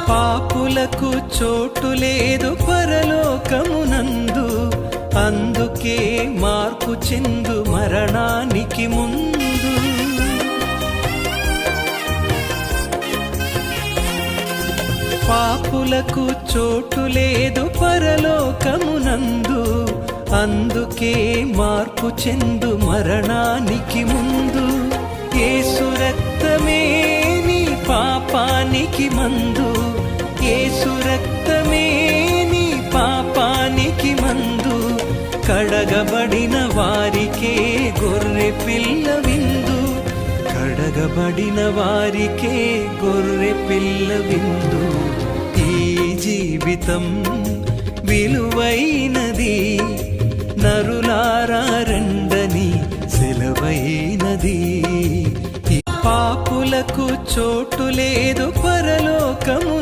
పాపులకు చోటు లేదు పరలోకమునందు, అందుకే మార్పు చెందు మరణానికి ముందు. పాపులకు చోటు లేదు పరలోకమునందు, అందుకే మార్పు చెందు మరణానికి ముందు. యేసు రక్తమే నీ పాపానికి మందు, యేసు రక్తమే నీ పాపానికి మందు. కడగబడిన వారికే గొర్రె పిల్ల విందు, కడగబడిన వారికే గొర్రె పిల్ల విందు. ఈ జీవితం విలువైనది, నరులారా రండని సెలవైనది. పాపులకు చోటు లేదు పరలోకము